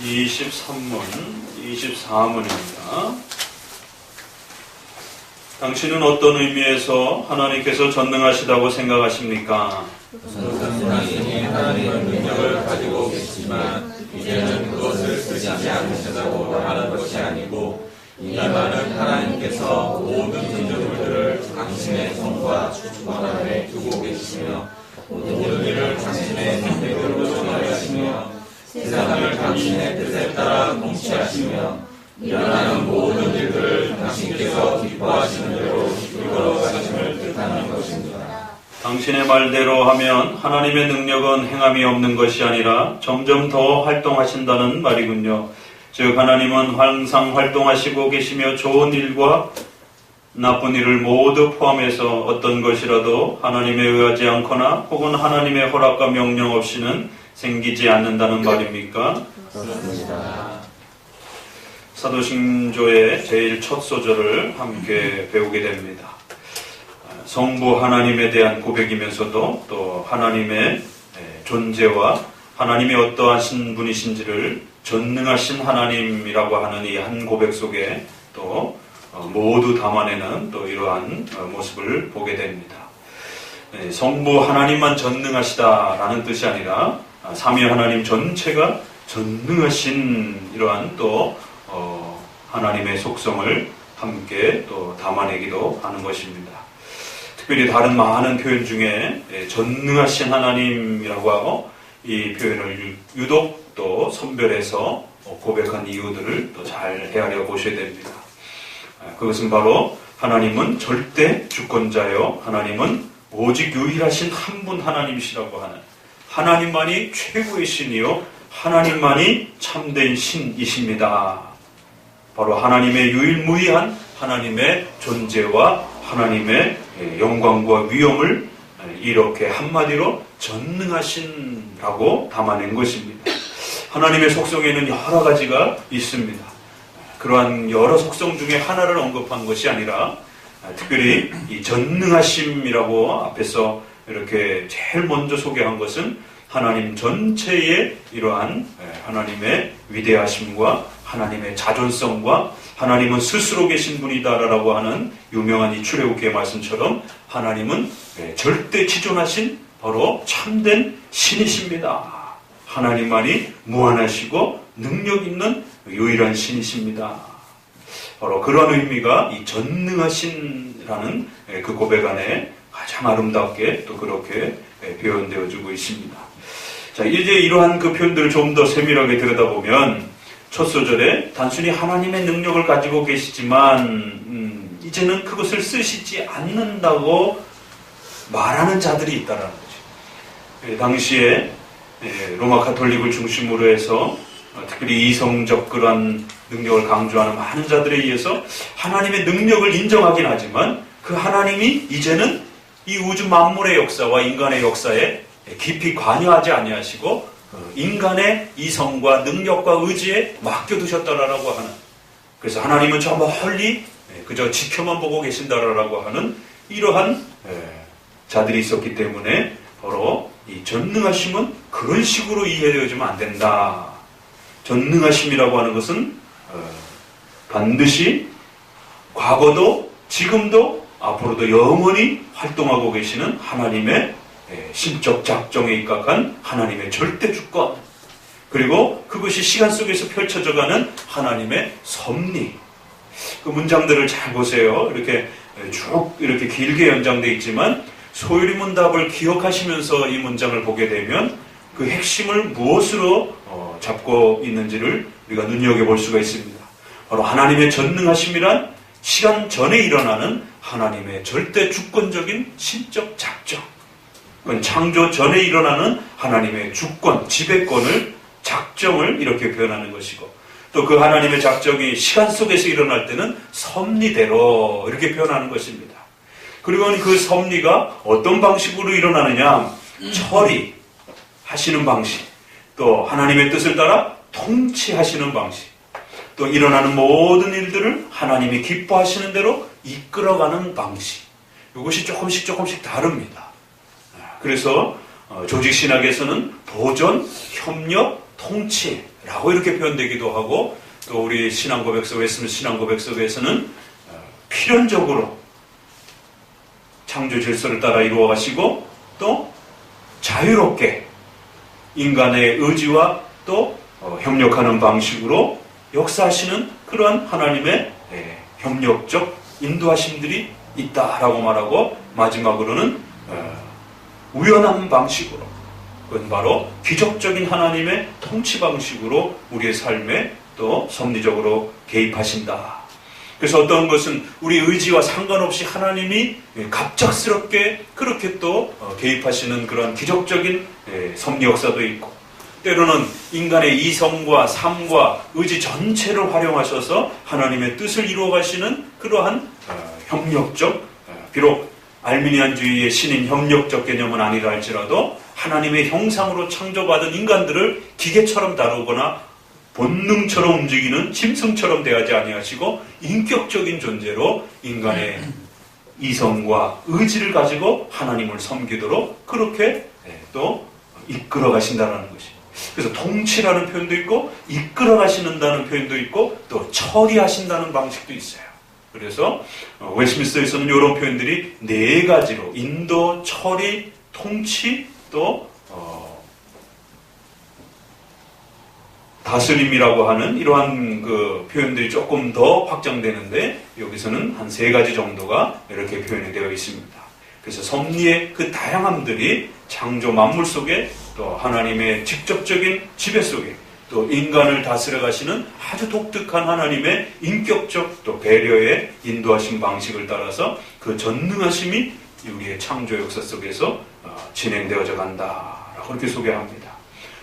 23문, 24문입니다. 당신은 어떤 의미에서 하나님께서 전능하시다고 생각하십니까? 당신이 하나님의 능력을 가지고 계시지만 이제는 그것을 쓰지 않으신다고 하는 것이 아니고 이만은 하나님께서 모든 피조물들을 당신의 손과 주권 아래 두고 계시며 모든 일을 당신의 선택으로 정하시며 세상을 당신의 뜻에 따라 통치하시며 일어나는 모든 일들을 당신께서 기뻐하시는 대로 이끌어가심을 뜻하는 것입니다. 당신의 말대로 하면 하나님의 능력은 행함이 없는 것이 아니라 점점 더 활동하신다는 말이군요. 즉 하나님은 항상 활동하시고 계시며 좋은 일과 나쁜 일을 모두 포함해서 어떤 것이라도 하나님에 의하지 않거나 혹은 하나님의 허락과 명령 없이는 생기지 않는다는 말입니까? 그렇습니다. 사도신조의 제일 첫 소절을 함께 배우게 됩니다. 성부 하나님에 대한 고백이면서도 또 하나님의 존재와 하나님이 어떠하신 분이신지를 전능하신 하나님이라고 하는 이 한 고백 속에 또 모두 담아내는 또 이러한 모습을 보게 됩니다. 성부 하나님만 전능하시다라는 뜻이 아니라 삼위 하나님 전체가 전능하신 이러한 또 하나님의 속성을 함께 또 담아내기도 하는 것입니다. 특별히 다른 많은 표현 중에 전능하신 하나님이라고 하고 이 표현을 유독 또 선별해서 고백한 이유들을 또 잘 헤아려 보셔야 됩니다. 그것은 바로 하나님은 절대 주권자요, 하나님은 오직 유일하신 한 분 하나님이시라고 하는 하나님만이 최고의 신이요, 하나님만이 참된 신이십니다. 바로 하나님의 유일무이한 하나님의 존재와 하나님의 영광과 위엄을 이렇게 한마디로 전능하신라고 담아낸 것입니다. 하나님의 속성에는 여러 가지가 있습니다. 그러한 여러 속성 중에 하나를 언급한 것이 아니라 특별히 이 전능하심이라고 앞에서 이렇게 제일 먼저 소개한 것은 하나님 전체의 이러한 하나님의 위대하심과 하나님의 자존성과 하나님은 스스로 계신 분이다라고 하는 유명한 이 출애굽기의 말씀처럼 하나님은 절대 지존하신 바로 참된 신이십니다. 하나님만이 무한하시고 능력 있는 유일한 신이십니다. 바로 그런 의미가 이 전능하신라는 그 고백 안에 가장 아름답게 또 그렇게 표현되어지고 있습니다. 자, 이제 이러한 그 표현들을 좀 더 세밀하게 들여다보면 첫 소절에 단순히 하나님의 능력을 가지고 계시지만 이제는 그것을 쓰시지 않는다고 말하는 자들이 있다는 거죠. 당시에 로마 가톨릭을 중심으로 해서 특별히 이성적 그런 능력을 강조하는 많은 자들에 의해서 하나님의 능력을 인정하긴 하지만 그 하나님이 이제는 이 우주 만물의 역사와 인간의 역사에 깊이 관여하지 아니하시고 인간의 이성과 능력과 의지에 맡겨두셨다라고 하는, 그래서 하나님은 저 멀리 그저 지켜만 보고 계신다라고 하는 이러한 자들이 있었기 때문에 바로 이 전능하심은 그런 식으로 이해되어지면 안 된다. 전능하심이라고 하는 것은 반드시 과거도 지금도 앞으로도 영원히 활동하고 계시는 하나님의 신적 작정에 입각한 하나님의 절대 주권, 그리고 그것이 시간 속에서 펼쳐져가는 하나님의 섭리. 그 문장들을 잘 보세요. 이렇게 쭉 이렇게 길게 연장되어 있지만 소요리 문답을 기억하시면서 이 문장을 보게 되면 그 핵심을 무엇으로 잡고 있는지를 우리가 눈여겨볼 수가 있습니다. 바로 하나님의 전능하심이란 시간 전에 일어나는 하나님의 절대 주권적인 신적 작정, 그건 창조 전에 일어나는 하나님의 주권, 지배권을, 작정을 이렇게 표현하는 것이고, 또 그 하나님의 작정이 시간 속에서 일어날 때는 섭리대로 이렇게 표현하는 것입니다. 그리고 그 섭리가 어떤 방식으로 일어나느냐, 처리하시는 방식, 또 하나님의 뜻을 따라 통치하시는 방식, 또 일어나는 모든 일들을 하나님이 기뻐하시는 대로 이끌어가는 방식, 이것이 조금씩 다릅니다. 그래서 조직신학에서는 보존, 협력, 통치 라고 이렇게 표현되기도 하고, 또 우리 신앙고백서, 웨스민스터 신앙고백서에서는 필연적으로 창조 질서를 따라 이루어 가시고 또 자유롭게 인간의 의지와 또 협력하는 방식으로 역사하시는 그러한 하나님의 협력적 인도하심들이 있다라고 말하고, 마지막으로는 우연한 방식으로, 그건 바로 기적적인 하나님의 통치 방식으로 우리의 삶에 또 섭리적으로 개입하신다. 그래서 어떤 것은 우리 의지와 상관없이 하나님이 갑작스럽게 그렇게 또 개입하시는 그런 기적적인 섭리 역사도 있고, 때로는 인간의 이성과 삶과 의지 전체를 활용하셔서 하나님의 뜻을 이루어 가시는 그러한 협력적, 비록 알미니안주의의 신인 협력적 개념은 아니라 할지라도 하나님의 형상으로 창조받은 인간들을 기계처럼 다루거나 본능처럼 움직이는 짐승처럼 대하지 아니하시고 인격적인 존재로 인간의 이성과 의지를 가지고 하나님을 섬기도록 그렇게 또 이끌어 가신다는 것이. 그래서 통치라는 표현도 있고 이끌어 가신다는 표현도 있고 또 처리하신다는 방식도 있어요. 그래서 웨스민스터에서는 이런 표현들이 네 가지로 인도, 처리, 통치, 또 다스림이라고 하는 이러한 그 표현들이 조금 더 확장되는데, 여기서는 한 세 가지 정도가 이렇게 표현이 되어 있습니다. 그래서 섭리의 그 다양함들이 창조 만물 속에 또 하나님의 직접적인 지배 속에 또 인간을 다스려 가시는 아주 독특한 하나님의 인격적 또 배려의 인도하신 방식을 따라서 그 전능하심이 우리의 창조 역사 속에서 진행되어져 간다라고 그렇게 소개합니다.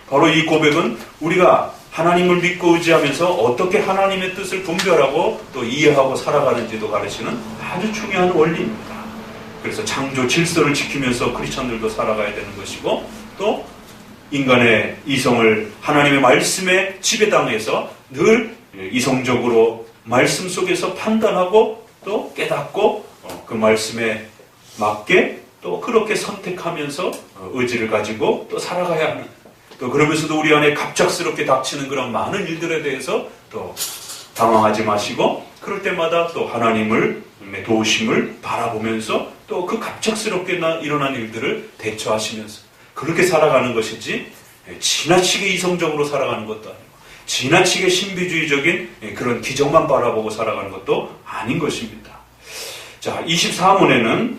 바로 이 고백은 우리가 하나님을 믿고 의지하면서 어떻게 하나님의 뜻을 분별하고 또 이해하고 살아가는지도 가르치는 아주 중요한 원리입니다. 그래서 창조 질서를 지키면서 크리스천들도 살아가야 되는 것이고, 또 인간의 이성을 하나님의 말씀에 지배당해서 늘 이성적으로 말씀 속에서 판단하고 또 깨닫고 그 말씀에 맞게 또 그렇게 선택하면서 의지를 가지고 또 살아가야 하는, 또 그러면서도 우리 안에 갑작스럽게 닥치는 그런 많은 일들에 대해서 또 당황하지 마시고, 그럴 때마다 또 하나님의 도우심을 바라보면서 또 그 갑작스럽게 일어난 일들을 대처하시면서 그렇게 살아가는 것이지, 지나치게 이성적으로 살아가는 것도 아니고 지나치게 신비주의적인 그런 기적만 바라보고 살아가는 것도 아닌 것입니다. 자, 24문에는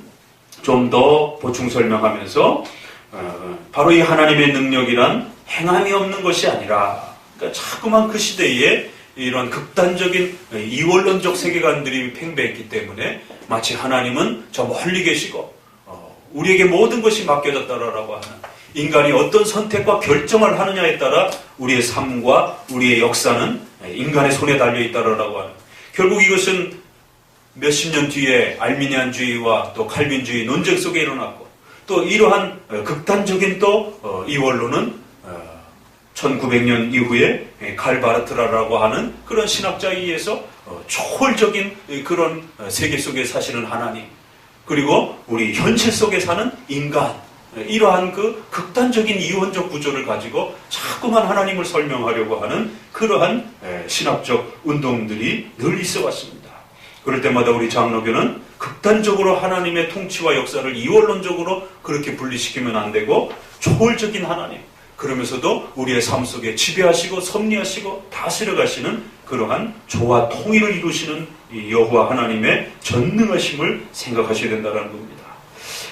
좀 더 보충 설명하면서 바로 이 하나님의 능력이란 행함이 없는 것이 아니라, 그러니까 자꾸만 그 시대에 이런 극단적인 이원론적 세계관들이 팽배했기 때문에 마치 하나님은 저 멀리 계시고 우리에게 모든 것이 맡겨졌다라고 하는, 인간이 어떤 선택과 결정을 하느냐에 따라 우리의 삶과 우리의 역사는 인간의 손에 달려있다라고 하는, 결국 이것은 몇십 년 뒤에 알미니안주의와 또 칼빈주의 논쟁 속에 일어났고, 또 이러한 극단적인 또 이원론은 1900년 이후에 칼 바르트라라고 하는 그런 신학자에 의해서 초월적인 그런 세계 속에 사시는 하나님, 그리고 우리 현실 속에 사는 인간, 이러한 그 극단적인 이원적 구조를 가지고 자꾸만 하나님을 설명하려고 하는 그러한 신학적 운동들이 늘 있어 왔습니다. 그럴 때마다 우리 장로교는 극단적으로 하나님의 통치와 역사를 이원론적으로 그렇게 분리시키면 안 되고, 초월적인 하나님, 그러면서도 우리의 삶 속에 지배하시고 섭리하시고 다스려 가시는 그러한 조화 통일을 이루시는 이 여호와 하나님의 전능하심을 생각하셔야 된다는 겁니다.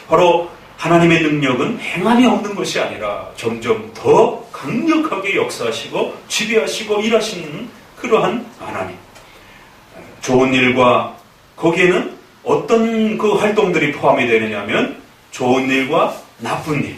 바로 하나님의 능력은 행함이 없는 것이 아니라 점점 더 강력하게 역사하시고 지배하시고 일하시는 그러한 하나님. 좋은 일과 거기에는 어떤 그 활동들이 포함이 되느냐면 좋은 일과 나쁜 일.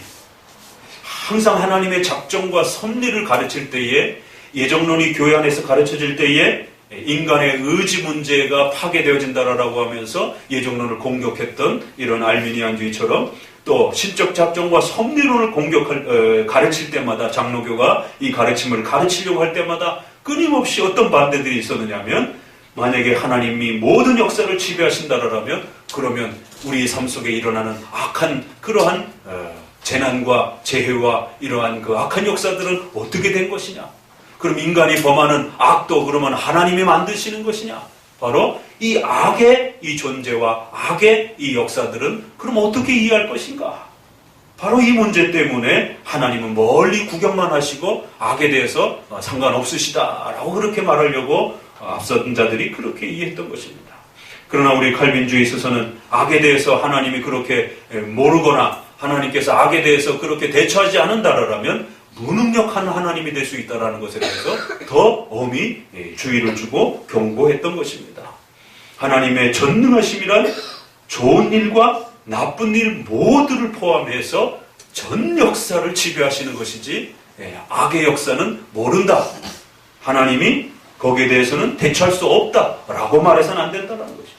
항상 하나님의 작정과 섭리를 가르칠 때에, 예정론이 교회 안에서 가르쳐질 때에 인간의 의지 문제가 파괴되어진다라고 하면서 예정론을 공격했던 이런 알미니안주의처럼, 또 신적 작정과 섭리론을 가르칠 때마다 장로교가 이 가르침을 가르치려고 할 때마다 끊임없이 어떤 반대들이 있었느냐면, 만약에 하나님이 모든 역사를 지배하신다라면 그러면 우리 삶 속에 일어나는 악한 그러한 재난과 재해와 이러한 그 악한 역사들은 어떻게 된 것이냐? 그럼 인간이 범하는 악도 그러면 하나님이 만드시는 것이냐? 바로 이 악의 이 존재와 악의 이 역사들은 그럼 어떻게 이해할 것인가? 바로 이 문제 때문에 하나님은 멀리 구경만 하시고 악에 대해서 상관없으시다라고 그렇게 말하려고 앞선 자들이 그렇게 이해했던 것입니다. 그러나 우리 칼빈주의에 있어서는 악에 대해서 하나님이 그렇게 모르거나 하나님께서 악에 대해서 그렇게 대처하지 않는다라면 무능력한 하나님이 될 수 있다는 것에 대해서 더 엄히 주의를 주고 경고했던 것입니다. 하나님의 전능하심이란 좋은 일과 나쁜 일 모두를 포함해서 전 역사를 지배하시는 것이지 악의 역사는 모른다. 하나님이 거기에 대해서는 대처할 수 없다라고 말해서는 안 된다는 것이죠.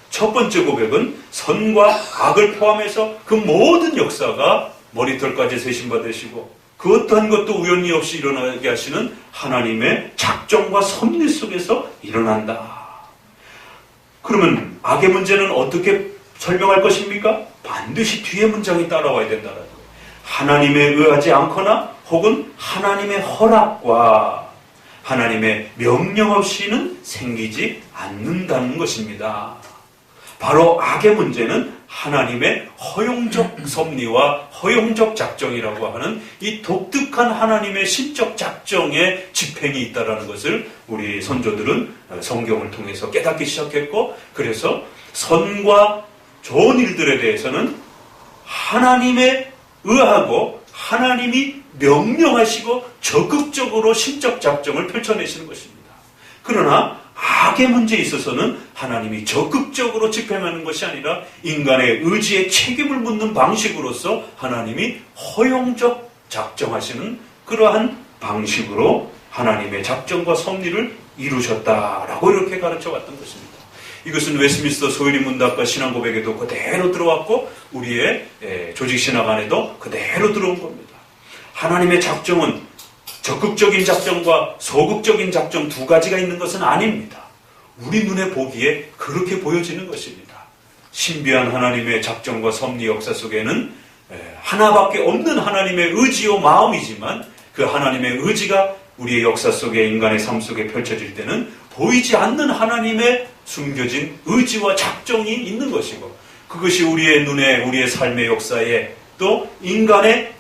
첫 번째 고백은 선과 악을 포함해서 그 모든 역사가 머리털까지 세심받으시고 그 어떠한 것도 우연히 없이 일어나게 하시는 하나님의 작정과 섭리 속에서 일어난다. 그러면 악의 문제는 어떻게 설명할 것입니까? 반드시 뒤에 문장이 따라와야 된다는 거예요. 하나님에 의하지 않거나 혹은 하나님의 허락과 하나님의 명령 없이는 생기지 않는다는 것입니다. 바로 악의 문제는 하나님의 허용적 섭리와 허용적 작정이라고 하는 이 독특한 하나님의 신적 작정의 집행이 있다는 것을 우리 선조들은 성경을 통해서 깨닫기 시작했고, 그래서 선과 좋은 일들에 대해서는 하나님에 의하고 하나님이 명령하시고 적극적으로 신적 작정을 펼쳐내시는 것입니다. 그러나 악의 문제에 있어서는 하나님이 적극적으로 집행하는 것이 아니라 인간의 의지에 책임을 묻는 방식으로서 하나님이 허용적 작정하시는 그러한 방식으로 하나님의 작정과 섭리를 이루셨다라고 이렇게 가르쳐 왔던 것입니다. 이것은 웨스민스터 소유리 문답과 신앙고백에도 그대로 들어왔고 우리의 조직신학 안에도 그대로 들어온 겁니다. 하나님의 작정은 적극적인 작정과 소극적인 작정 두 가지가 있는 것은 아닙니다. 우리 눈에 보기에 그렇게 보여지는 것입니다. 신비한 하나님의 작정과 섭리 역사 속에는 하나밖에 없는 하나님의 의지요 마음이지만 그 하나님의 의지가 우리의 역사 속에 인간의 삶 속에 펼쳐질 때는 보이지 않는 하나님의 숨겨진 의지와 작정이 있는 것이고 그것이 우리의 눈에 우리의 삶의 역사에 또 인간의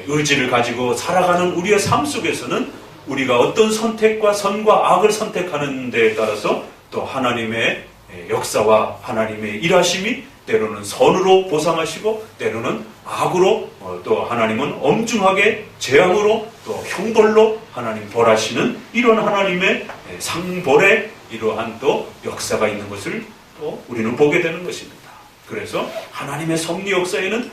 의지를 가지고 살아가는 우리의 삶 속에서는 우리가 어떤 선택과 선과 악을 선택하는 데에 따라서 또 하나님의 역사와 하나님의 일하심이 때로는 선으로 보상하시고 때로는 악으로 또 하나님은 엄중하게 재앙으로 또 형벌로 하나님 벌하시는 이런 하나님의 상벌의 이러한 또 역사가 있는 것을 또 우리는 보게 되는 것입니다. 그래서 하나님의 섭리 역사에는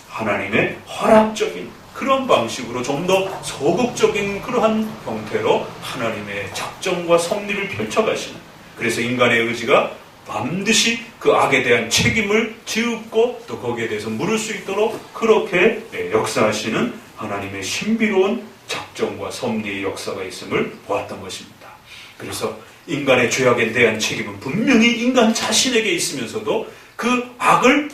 하나님의 허락적인 그런 방식으로 좀 더 소극적인 그러한 형태로 하나님의 작정과 섭리를 펼쳐가시는, 그래서 인간의 의지가 반드시 그 악에 대한 책임을 지우고 또 거기에 대해서 물을 수 있도록 그렇게 역사하시는 하나님의 신비로운 작정과 섭리의 역사가 있음을 보았던 것입니다. 그래서 인간의 죄악에 대한 책임은 분명히 인간 자신에게 있으면서도 그 악을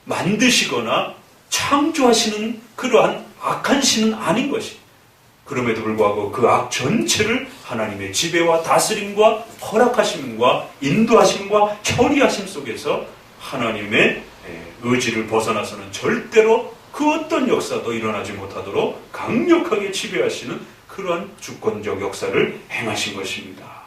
만드시거나 창조하시는 그러한 악한 신은 아닌 것이, 그럼에도 불구하고 그 악 전체를 하나님의 지배와 다스림과 허락하심과 인도하심과 처리하심 속에서 하나님의 의지를 벗어나서는 절대로 그 어떤 역사도 일어나지 못하도록 강력하게 지배하시는 그러한 주권적 역사를 행하신 것입니다.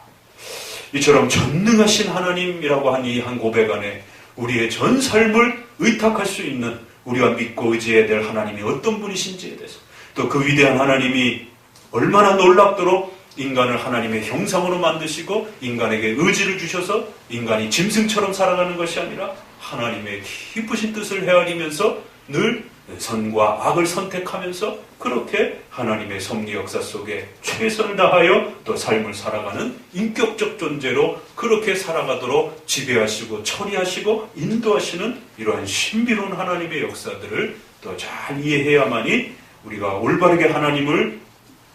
이처럼 전능하신 하나님이라고 한 이 한 고백 안에 우리의 전 삶을 의탁할 수 있는, 우리가 믿고 의지해야 될 하나님이 어떤 분이신지에 대해서, 또 그 위대한 하나님이 얼마나 놀랍도록 인간을 하나님의 형상으로 만드시고 인간에게 의지를 주셔서 인간이 짐승처럼 살아가는 것이 아니라 하나님의 깊으신 뜻을 헤아리면서 늘 선과 악을 선택하면서 그렇게 하나님의 섭리 역사 속에 최선을 다하여 또 삶을 살아가는 인격적 존재로 그렇게 살아가도록 지배하시고 처리하시고 인도하시는 이러한 신비로운 하나님의 역사들을 또 잘 이해해야만이 우리가 올바르게 하나님을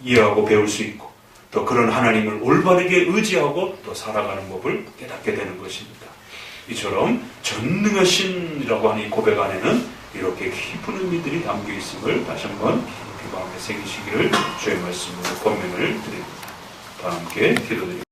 이해하고 배울 수 있고 또 그런 하나님을 올바르게 의지하고 또 살아가는 법을 깨닫게 되는 것입니다. 이처럼 전능하신이라고 하는 이 고백 안에는 이렇게 깊은 의미들이 담겨 있음을 다시 한번 깊이 마음에 새기시기를 주의 말씀으로 권면을 드립니다. 다 함께 기도드립니다.